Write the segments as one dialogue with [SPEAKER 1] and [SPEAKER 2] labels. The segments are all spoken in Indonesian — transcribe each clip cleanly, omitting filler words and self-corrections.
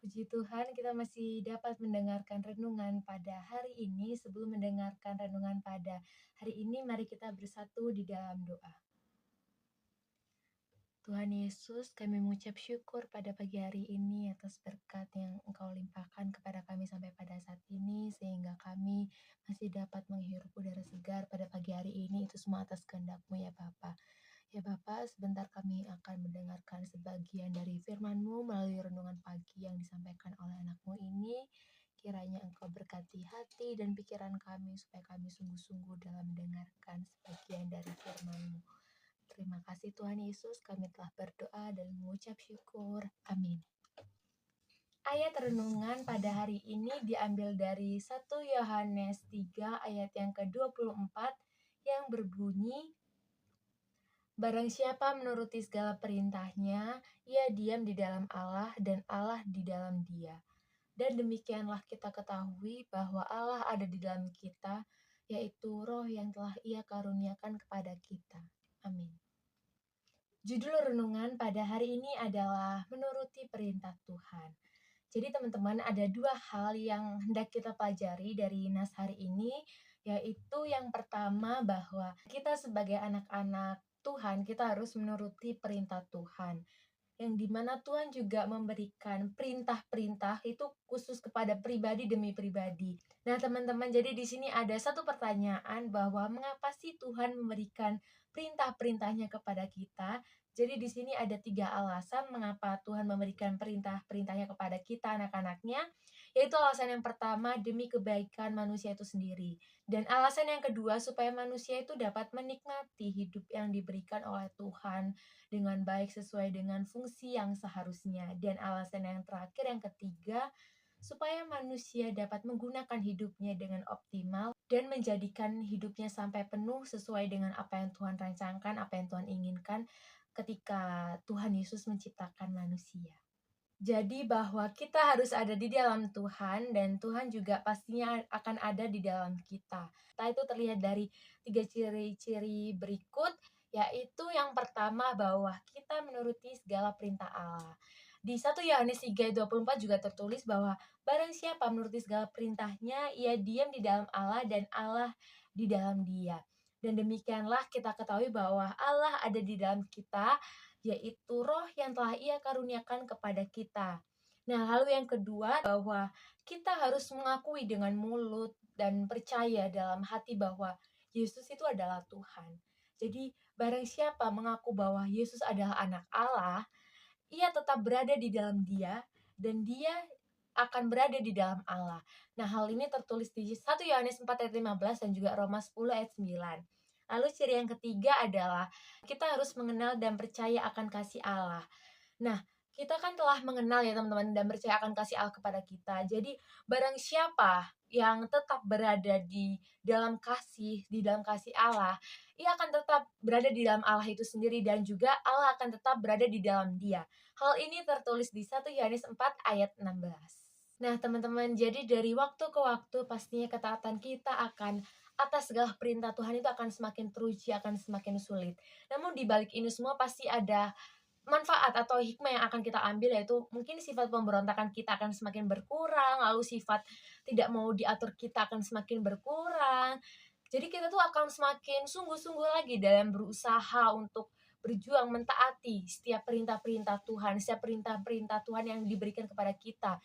[SPEAKER 1] Puji Tuhan, kita masih dapat mendengarkan renungan pada hari ini. Sebelum mendengarkan renungan pada hari ini, mari kita bersatu di dalam doa. Tuhan Yesus, kami mengucap syukur pada pagi hari ini atas berkat yang Engkau limpahkan kepada kami sampai pada saat ini, sehingga kami masih dapat menghirup udara segar pada pagi hari ini. Itu semua atas kehendak-Mu ya Bapa. Ya Bapak, sebentar kami akan mendengarkan sebagian dari firman-Mu melalui renungan pagi yang disampaikan oleh anak-Mu ini. Kiranya Engkau berkati hati dan pikiran kami supaya kami sungguh-sungguh dalam mendengarkan sebagian dari firman-Mu. Terima kasih Tuhan Yesus, kami telah berdoa dan mengucap syukur. Amin. Ayat renungan pada hari ini diambil dari 1 Yohanes 3 ayat yang ke-24 yang berbunyi, barang siapa menuruti segala perintahnya, ia diam di dalam Allah dan Allah di dalam dia. Dan demikianlah kita ketahui bahwa Allah ada di dalam kita, yaitu Roh yang telah Ia karuniakan kepada kita. Amin. Judul renungan pada hari ini adalah menuruti perintah Tuhan. Jadi teman-teman, ada dua hal yang hendak kita pelajari dari nas hari ini, yaitu yang pertama bahwa kita sebagai anak-anak Tuhan, kita harus menuruti perintah Tuhan. Yang dimana Tuhan juga memberikan perintah-perintah itu khusus kepada pribadi demi pribadi. Nah teman-teman, jadi di sini ada satu pertanyaan bahwa mengapa sih Tuhan memberikan perintah-perintahnya kepada kita? Jadi di sini ada 3 alasan mengapa Tuhan memberikan perintah-perintahnya kepada kita anak-anaknya, yaitu alasan yang pertama demi kebaikan manusia itu sendiri. Dan alasan yang kedua supaya manusia itu dapat menikmati hidup yang diberikan oleh Tuhan dengan baik sesuai dengan fungsi yang seharusnya. Dan alasan yang terakhir yang ketiga, supaya manusia dapat menggunakan hidupnya dengan optimal dan menjadikan hidupnya sampai penuh sesuai dengan apa yang Tuhan rancangkan, apa yang Tuhan inginkan ketika Tuhan Yesus menciptakan manusia. Jadi bahwa kita harus ada di dalam Tuhan dan Tuhan juga pastinya akan ada di dalam kita. Itu terlihat dari 3 ciri-ciri berikut, yaitu yang pertama bahwa kita menuruti segala perintah Allah. Di 1 Yohanes 3:24 juga tertulis bahwa barang siapa menuruti segala perintahnya, ia diam di dalam Allah dan Allah di dalam dia. Dan demikianlah kita ketahui bahwa Allah ada di dalam kita, yaitu Roh yang telah Ia karuniakan kepada kita. Nah, lalu yang kedua bahwa kita harus mengakui dengan mulut dan percaya dalam hati bahwa Yesus itu adalah Tuhan. Jadi, barang siapa mengaku bahwa Yesus adalah anak Allah, ia tetap berada di dalam Dia dan Dia akan berada di dalam Allah. Nah, hal ini tertulis di 1 Yohanes 4 ayat 15 dan juga Roma 10 ayat 9. Lalu ciri yang ketiga adalah kita harus mengenal dan percaya akan kasih Allah. Nah, kita kan telah mengenal ya teman-teman dan percaya akan kasih Allah kepada kita. Jadi barang siapa yang tetap berada di dalam kasih Allah, ia akan tetap berada di dalam Allah itu sendiri dan juga Allah akan tetap berada di dalam dia. Hal ini tertulis di 1 Yohanes 4 ayat 16. Nah teman-teman, jadi dari waktu ke waktu pastinya ketaatan kita akan atas segala perintah Tuhan itu akan semakin teruji, akan semakin sulit. Namun di balik ini semua pasti ada manfaat atau hikmah yang akan kita ambil, yaitu mungkin sifat pemberontakan kita akan semakin berkurang, lalu sifat tidak mau diatur kita akan semakin berkurang. Jadi kita tuh akan semakin sungguh-sungguh lagi dalam berusaha untuk berjuang mentaati setiap perintah-perintah Tuhan, setiap perintah-perintah Tuhan yang diberikan kepada kita.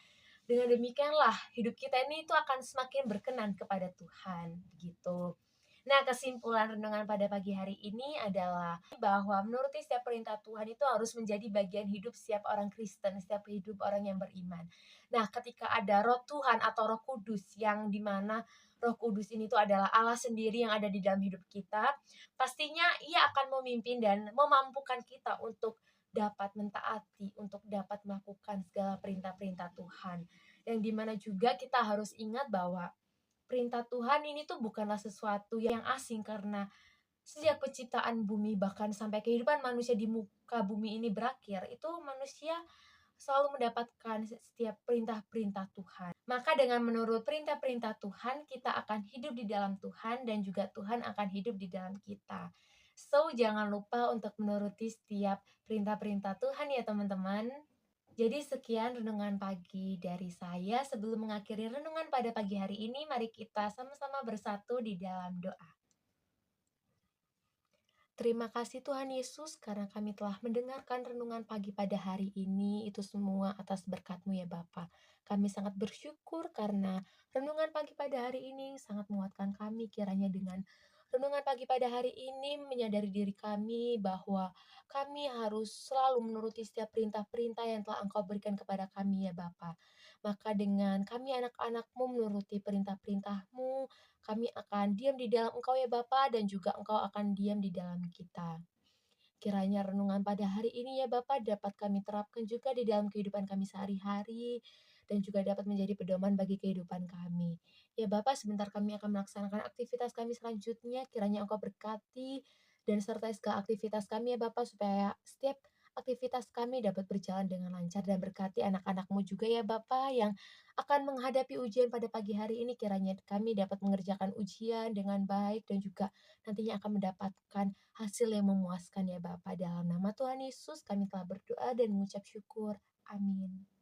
[SPEAKER 1] Dengan demikianlah hidup kita ini itu akan semakin berkenan kepada Tuhan, gitu. Nah, kesimpulan renungan pada pagi hari ini adalah bahwa menuruti setiap perintah Tuhan itu harus menjadi bagian hidup setiap orang Kristen, setiap hidup orang yang beriman. Nah, ketika ada Roh Tuhan atau Roh Kudus yang dimana Roh Kudus ini tuh adalah Allah sendiri yang ada di dalam hidup kita, pastinya Ia akan memimpin dan memampukan kita untuk dapat mentaati, untuk dapat melakukan segala perintah-perintah Tuhan. Yang dimana juga kita harus ingat bahwa perintah Tuhan ini tuh bukanlah sesuatu yang asing, karena sejak penciptaan bumi bahkan sampai kehidupan manusia di muka bumi ini berakhir, itu manusia selalu mendapatkan setiap perintah-perintah Tuhan. Maka dengan menurut perintah-perintah Tuhan, kita akan hidup di dalam Tuhan dan juga Tuhan akan hidup di dalam kita. So, jangan lupa untuk menuruti setiap perintah-perintah Tuhan ya teman-teman. Jadi sekian renungan pagi dari saya. Sebelum mengakhiri renungan pada pagi hari ini, mari kita sama-sama bersatu di dalam doa. Terima kasih Tuhan Yesus karena kami telah mendengarkan renungan pagi pada hari ini. Itu semua atas berkat-Mu ya Bapa. Kami sangat bersyukur karena renungan pagi pada hari ini sangat menguatkan kami. Kiranya dengan renungan pagi pada hari ini menyadari diri kami bahwa kami harus selalu menuruti setiap perintah-perintah yang telah Engkau berikan kepada kami ya Bapa. Maka dengan kami anak-anak-Mu menuruti perintah-perintah-Mu, kami akan diam di dalam Engkau ya Bapa dan juga Engkau akan diam di dalam kita. Kiranya renungan pada hari ini ya Bapa dapat kami terapkan juga di dalam kehidupan kami sehari-hari dan juga dapat menjadi pedoman bagi kehidupan kami. Ya Bapa, sebentar kami akan melaksanakan aktivitas kami selanjutnya. Kiranya Engkau berkati dan sertai segala aktivitas kami ya Bapa supaya setiap aktivitas kami dapat berjalan dengan lancar dan berkati anak-anak-Mu juga ya Bapa yang akan menghadapi ujian pada pagi hari ini. Kiranya kami dapat mengerjakan ujian dengan baik dan juga nantinya akan mendapatkan hasil yang memuaskan ya Bapa. Dalam nama Tuhan Yesus kami telah berdoa dan mengucap syukur. Amin.